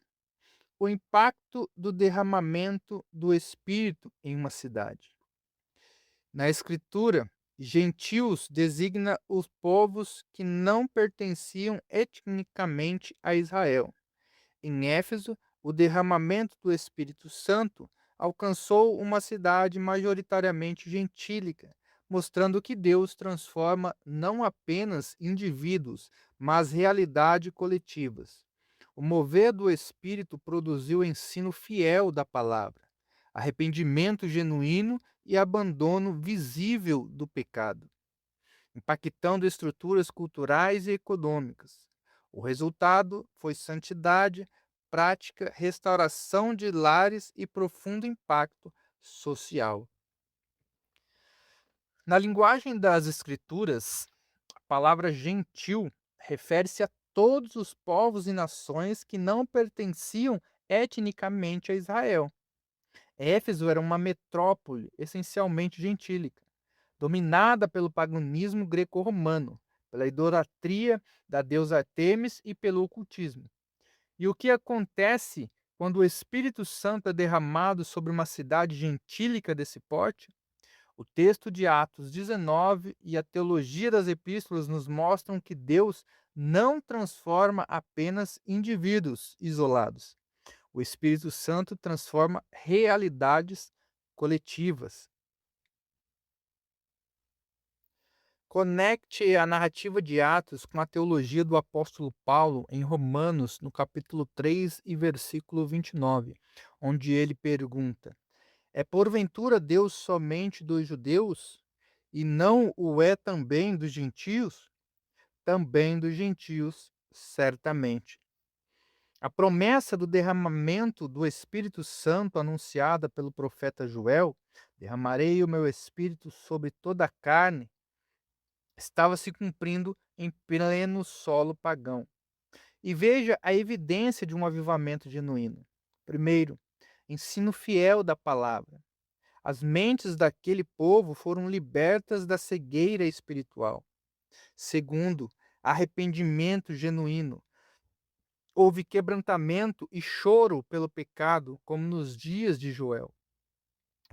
[SPEAKER 1] o impacto do derramamento do Espírito em uma cidade. Na Escritura, gentios designa os povos que não pertenciam etnicamente a Israel. Em Éfeso, o derramamento do Espírito Santo alcançou uma cidade majoritariamente gentílica, mostrando que Deus transforma não apenas indivíduos, mas realidades coletivas. O mover do Espírito produziu ensino fiel da palavra, arrependimento genuíno e abandono visível do pecado, impactando estruturas culturais e econômicas. O resultado foi santidade, prática, restauração de lares e profundo impacto social. Na linguagem das Escrituras, a palavra gentil refere-se a todos os povos e nações que não pertenciam etnicamente a Israel. Éfeso era uma metrópole essencialmente gentílica, dominada pelo paganismo greco-romano, pela idolatria da deusa Artemis e pelo ocultismo. E o que acontece quando o Espírito Santo é derramado sobre uma cidade gentílica desse porte? O texto de Atos 19 e a teologia das epístolas nos mostram que Deus não transforma apenas indivíduos isolados. O Espírito Santo transforma realidades coletivas. Conecte a narrativa de Atos com a teologia do apóstolo Paulo em Romanos, no capítulo 3 e versículo 29, onde ele pergunta: é porventura Deus somente dos judeus? E não o é também dos gentios? Também dos gentios, certamente. A promessa do derramamento do Espírito Santo anunciada pelo profeta Joel, derramarei o meu Espírito sobre toda a carne, estava se cumprindo em pleno solo pagão. E veja a evidência de um avivamento genuíno. Primeiro, ensino fiel da palavra. As mentes daquele povo foram libertas da cegueira espiritual. Segundo, arrependimento genuíno. Houve quebrantamento e choro pelo pecado, como nos dias de Joel.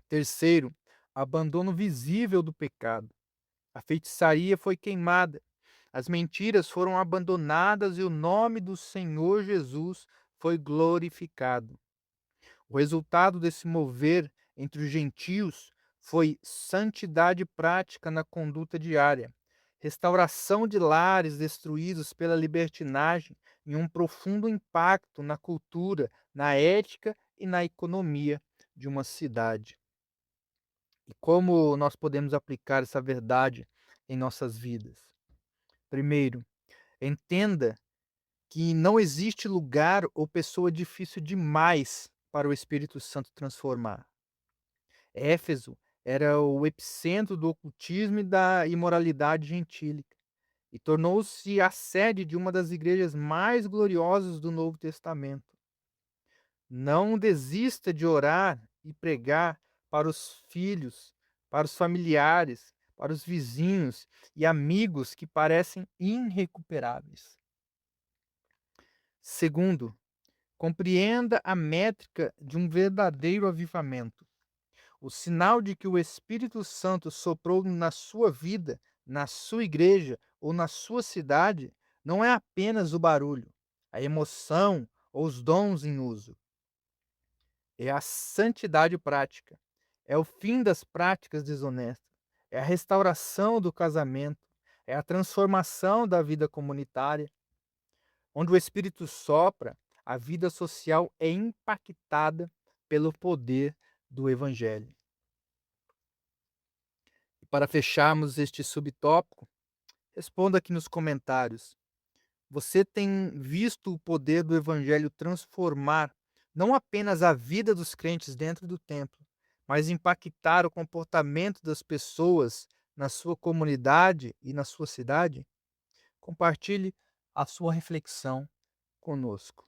[SPEAKER 1] Terceiro, abandono visível do pecado. A feitiçaria foi queimada, as mentiras foram abandonadas e o nome do Senhor Jesus foi glorificado. O resultado desse mover entre os gentios foi santidade prática na conduta diária, restauração de lares destruídos pela libertinagem e um profundo impacto na cultura, na ética e na economia de uma cidade. E como nós podemos aplicar essa verdade em nossas vidas? Primeiro, entenda que não existe lugar ou pessoa difícil demais para o Espírito Santo transformar. Éfeso era o epicentro do ocultismo e da imoralidade gentílica e tornou-se a sede de uma das igrejas mais gloriosas do Novo Testamento. Não desista de orar e pregar para os filhos, para os familiares, para os vizinhos e amigos que parecem irrecuperáveis. Segundo, compreenda a métrica de um verdadeiro avivamento. O sinal de que o Espírito Santo soprou na sua vida, na sua igreja ou na sua cidade não é apenas o barulho, a emoção ou os dons em uso. É a santidade prática. É o fim das práticas desonestas. É a restauração do casamento. É a transformação da vida comunitária. Onde o Espírito sopra, a vida social é impactada pelo poder do Evangelho. E para fecharmos este subtópico, responda aqui nos comentários. Você tem visto o poder do Evangelho transformar não apenas a vida dos crentes dentro do templo, mas impactar o comportamento das pessoas na sua comunidade e na sua cidade? Compartilhe a sua reflexão conosco.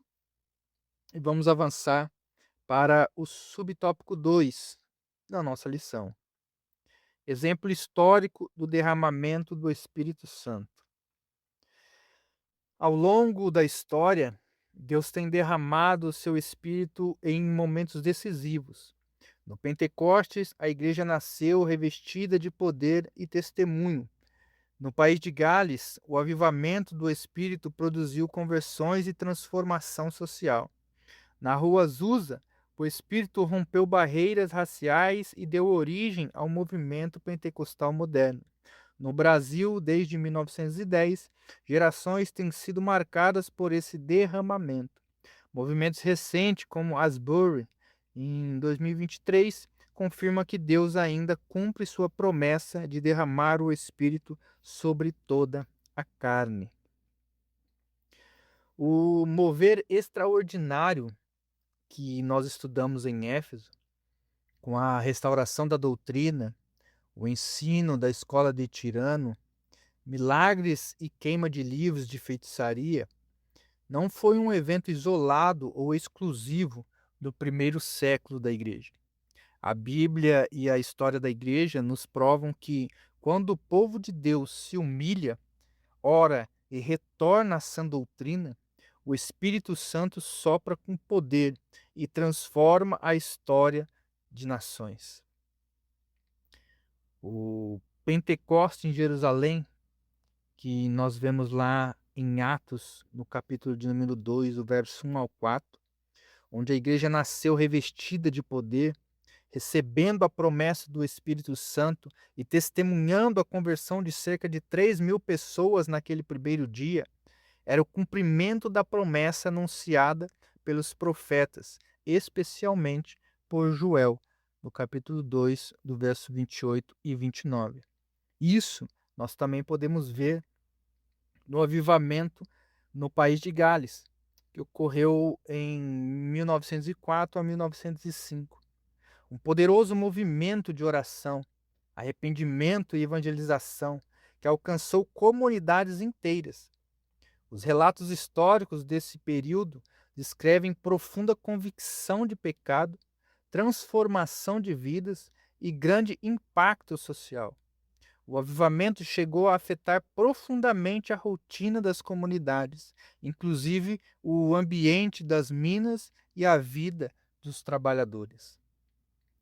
[SPEAKER 1] E vamos avançar para o subtópico 2 da nossa lição. Exemplo histórico do derramamento do Espírito Santo. Ao longo da história, Deus tem derramado o seu Espírito em momentos decisivos. No Pentecostes, a igreja nasceu revestida de poder e testemunho. No país de Gales, o avivamento do Espírito produziu conversões e transformação social. Na rua Azusa, o Espírito rompeu barreiras raciais e deu origem ao movimento pentecostal moderno. No Brasil, desde 1910, gerações têm sido marcadas por esse derramamento. Movimentos recentes, como Asbury, em 2023, confirma que Deus ainda cumpre sua promessa de derramar o Espírito sobre toda a carne. O mover extraordinário que nós estudamos em Éfeso, com a restauração da doutrina, o ensino da escola de Tirano, milagres e queima de livros de feitiçaria, não foi um evento isolado ou exclusivo do primeiro século da igreja. A Bíblia e a história da igreja nos provam que, quando o povo de Deus se humilha, ora e retorna à sã doutrina, o Espírito Santo sopra com poder e transforma a história de nações. O Pentecoste em Jerusalém, que nós vemos lá em Atos, no capítulo de número 2, o verso 1 ao 4, onde a igreja nasceu revestida de poder, recebendo a promessa do Espírito Santo e testemunhando a conversão de cerca de 3.000 pessoas naquele primeiro dia, era o cumprimento da promessa anunciada pelos profetas, especialmente por Joel, no capítulo 2, do verso 28 e 29. Isso nós também podemos ver no avivamento no país de Gales, que ocorreu em 1904 a 1905. Um poderoso movimento de oração, arrependimento e evangelização que alcançou comunidades inteiras. Os relatos históricos desse período descrevem profunda convicção de pecado, transformação de vidas e grande impacto social. O avivamento chegou a afetar profundamente a rotina das comunidades, inclusive o ambiente das minas e a vida dos trabalhadores.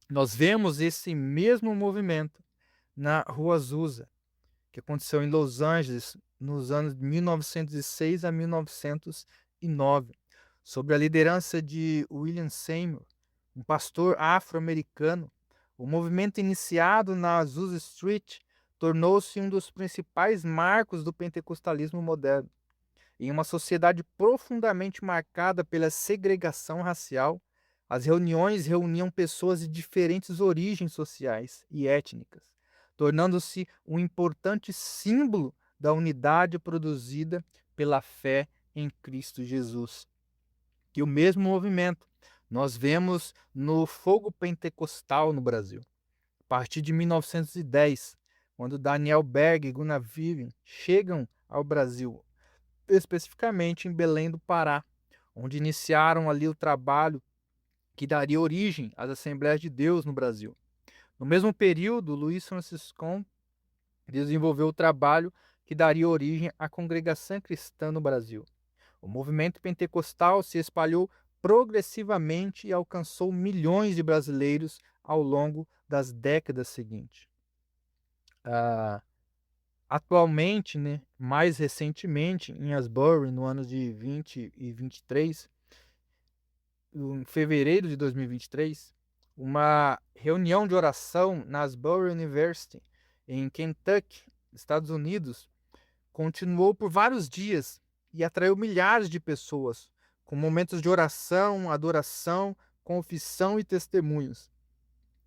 [SPEAKER 1] Nós vemos esse mesmo movimento na Rua Azusa, que aconteceu em Los Angeles nos anos de 1906 a 1909, sob a liderança de William Seymour, um pastor afro-americano. O movimento iniciado na Azusa Street tornou-se um dos principais marcos do pentecostalismo moderno. Em uma sociedade profundamente marcada pela segregação racial, as reuniões reuniam pessoas de diferentes origens sociais e étnicas, tornando-se um importante símbolo da unidade produzida pela fé em Cristo Jesus. E o mesmo movimento nós vemos no fogo pentecostal no Brasil. A partir de 1910, quando Daniel Berg e Gunnar Vivian chegam ao Brasil, especificamente em Belém do Pará, onde iniciaram ali o trabalho que daria origem às Assembleias de Deus no Brasil. No mesmo período, Luiz Franciscon desenvolveu o trabalho que daria origem à Congregação Cristã no Brasil. O movimento pentecostal se espalhou progressivamente e alcançou milhões de brasileiros ao longo das décadas seguintes. Atualmente, mais recentemente, em Asbury, no ano de 20 e 23, em fevereiro de 2023, uma reunião de oração na Asbury University, em Kentucky, Estados Unidos, continuou por vários dias e atraiu milhares de pessoas, com momentos de oração, adoração, confissão e testemunhos.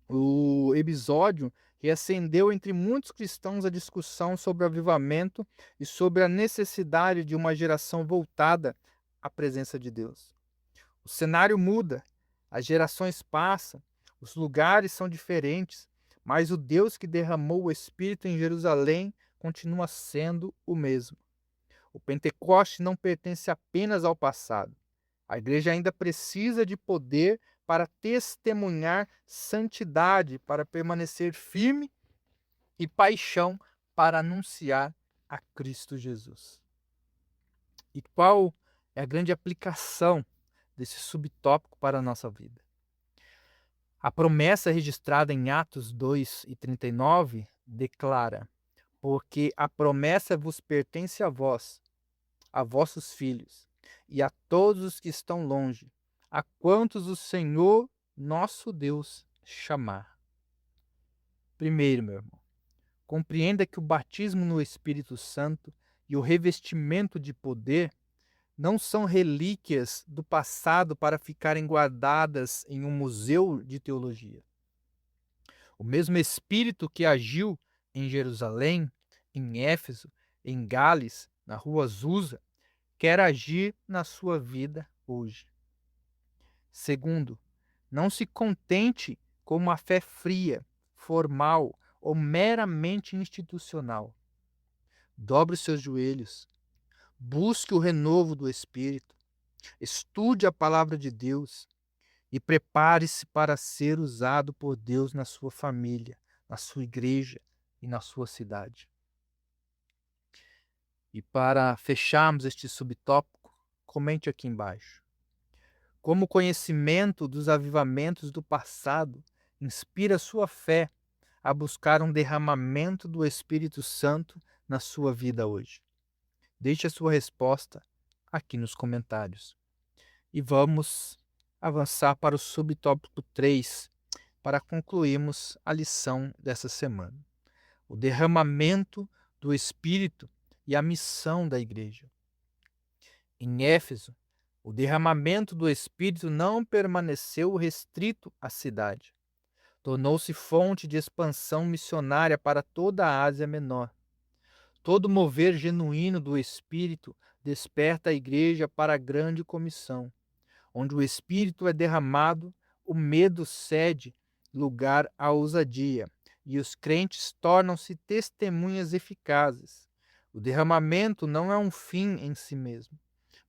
[SPEAKER 1] O episódio reacendeu entre muitos cristãos a discussão sobre o avivamento e sobre a necessidade de uma geração voltada à presença de Deus. O cenário muda, as gerações passam, os lugares são diferentes, mas o Deus que derramou o Espírito em Jerusalém continua sendo o mesmo. O Pentecoste não pertence apenas ao passado. A igreja ainda precisa de poder para testemunhar santidade, para permanecer firme e paixão para anunciar a Cristo Jesus. E qual é é a grande aplicação desse subtópico para a nossa vida. A promessa registrada em Atos 2:39 declara: porque a promessa vos pertence a vós, a vossos filhos, e a todos os que estão longe, a quantos o Senhor nosso Deus chamar. Primeiro, meu irmão, compreenda que o batismo no Espírito Santo e o revestimento de poder não são relíquias do passado para ficarem guardadas em um museu de teologia. O mesmo Espírito que agiu em Jerusalém, em Éfeso, em Gales, na rua Azusa, quer agir na sua vida hoje. Segundo, não se contente com uma fé fria, formal ou meramente institucional. Dobre os seus joelhos, busque o renovo do Espírito, estude a palavra de Deus e prepare-se para ser usado por Deus na sua família, na sua igreja e na sua cidade. E para fecharmos este subtópico, comente aqui embaixo: como o conhecimento dos avivamentos do passado inspira sua fé a buscar um derramamento do Espírito Santo na sua vida hoje? Deixe a sua resposta aqui nos comentários. E vamos avançar para o subtópico 3, para concluirmos a lição dessa semana: o derramamento do Espírito e a missão da igreja. Em Éfeso, o derramamento do Espírito não permaneceu restrito à cidade. Tornou-se fonte de expansão missionária para toda a Ásia Menor. Todo mover genuíno do Espírito desperta a igreja para a grande comissão. Onde o Espírito é derramado, o medo cede lugar à ousadia, e os crentes tornam-se testemunhas eficazes. O derramamento não é um fim em si mesmo,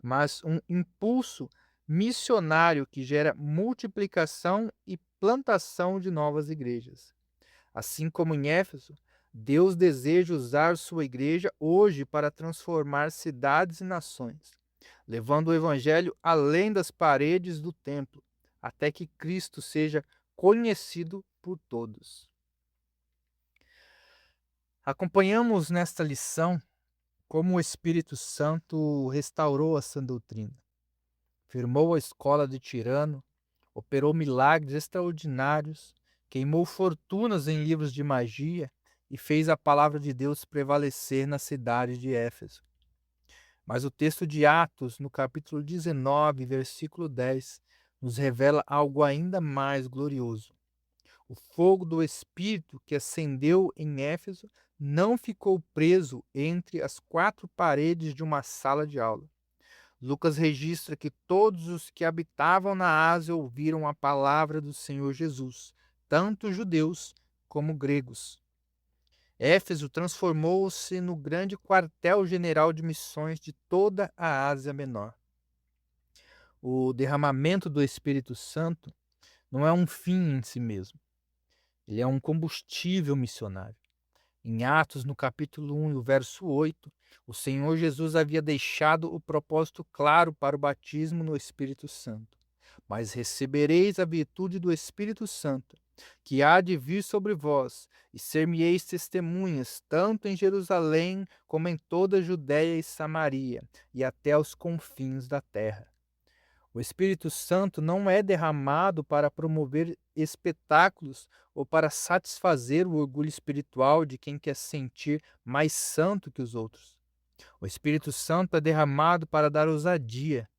[SPEAKER 1] mas um impulso missionário que gera multiplicação e plantação de novas igrejas. Assim como em Éfeso, Deus deseja usar sua igreja hoje para transformar cidades e nações, levando o evangelho além das paredes do templo, até que Cristo seja conhecido por todos. Acompanhamos nesta lição como o Espírito Santo restaurou a sã doutrina, firmou a escola de Tirano, operou milagres extraordinários, queimou fortunas em livros de magia e fez a palavra de Deus prevalecer na cidade de Éfeso. Mas o texto de Atos, no capítulo 19, versículo 10, nos revela algo ainda mais glorioso. O fogo do Espírito que acendeu em Éfeso não ficou preso entre as quatro paredes de uma sala de aula. Lucas registra que todos os que habitavam na Ásia ouviram a palavra do Senhor Jesus, tanto judeus como gregos. Éfeso transformou-se no grande quartel-general de missões de toda a Ásia Menor. O derramamento do Espírito Santo não é um fim em si mesmo. Ele é um combustível missionário. Em Atos, no capítulo 1, no verso 8, o Senhor Jesus havia deixado o propósito claro para o batismo no Espírito Santo. Mas recebereis a virtude do Espírito Santo, que há de vir sobre vós, e ser-me-eis testemunhas, tanto em Jerusalém como em toda a Judéia e Samaria, e até aos confins da terra. O Espírito Santo não é derramado para promover espetáculos ou para satisfazer o orgulho espiritual de quem quer sentir mais santo que os outros. O Espírito Santo é derramado para dar ousadia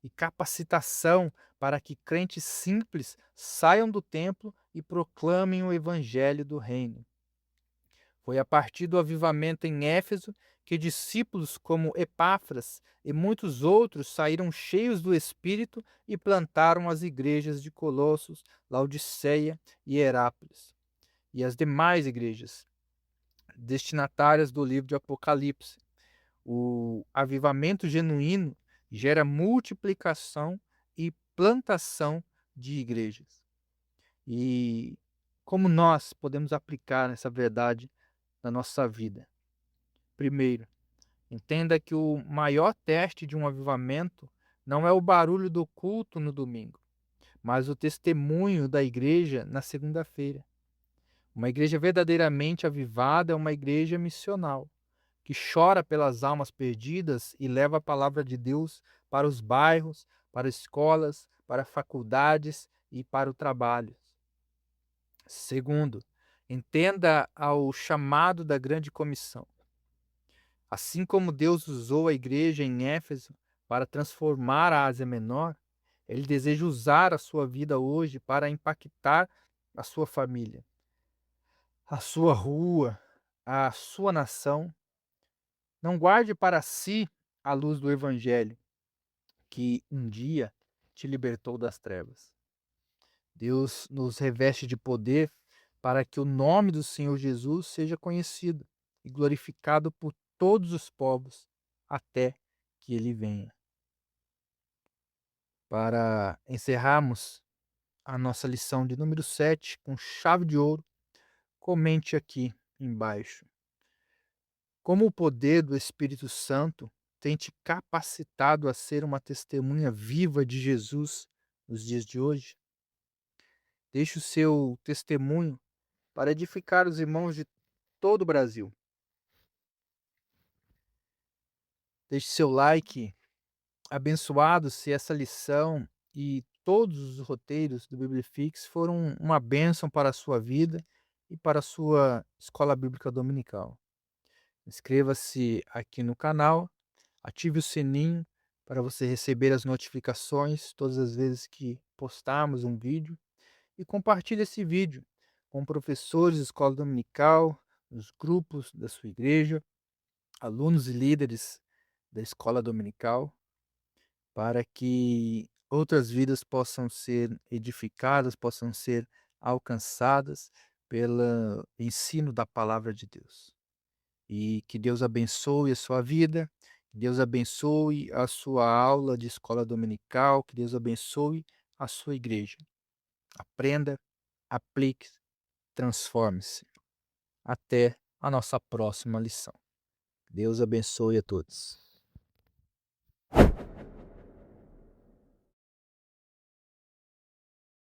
[SPEAKER 1] e capacitação para que crentes simples saiam do templo e proclamem o evangelho do reino. Foi a partir do avivamento em Éfeso que discípulos como Epáfras e muitos outros saíram cheios do Espírito e plantaram as igrejas de Colossos, Laodiceia e Herápolis, e as demais igrejas destinatárias do livro de Apocalipse. O avivamento genuíno gera multiplicação e plantação de igrejas. E como nós podemos aplicar essa verdade na nossa vida? Primeiro, entenda que o maior teste de um avivamento não é o barulho do culto no domingo, mas o testemunho da igreja na segunda-feira. Uma igreja verdadeiramente avivada é uma igreja missional, que chora pelas almas perdidas e leva a palavra de Deus para os bairros, para escolas, para faculdades e para o trabalho. Segundo, entenda ao chamado da grande comissão. Assim como Deus usou a igreja em Éfeso para transformar a Ásia Menor, ele deseja usar a sua vida hoje para impactar a sua família, a sua rua, a sua nação. Não guarde para si a luz do evangelho que um dia te libertou das trevas. Deus nos reveste de poder para que o nome do Senhor Jesus seja conhecido e glorificado por todos os povos até que ele venha. Para encerrarmos a nossa lição de número 7 com chave de ouro, comente aqui embaixo como o poder do Espírito Santo tem te capacitado a ser uma testemunha viva de Jesus nos dias de hoje. Deixe o seu testemunho para edificar os irmãos de todo o Brasil. Deixe seu like abençoado se essa lição e todos os roteiros do Biblifix foram uma bênção para a sua vida e para a sua escola bíblica dominical. Inscreva-se aqui no canal, ative o sininho para você receber as notificações todas as vezes que postarmos um vídeo e compartilhe esse vídeo com professores de escola dominical, nos grupos da sua igreja, alunos e líderes da escola dominical, para que outras vidas possam ser edificadas, possam ser alcançadas pelo ensino da palavra de Deus. E que Deus abençoe a sua vida, que Deus abençoe a sua aula de escola dominical, que Deus abençoe a sua igreja. Aprenda, aplique, transforme-se. Até a nossa próxima lição. Deus abençoe a todos.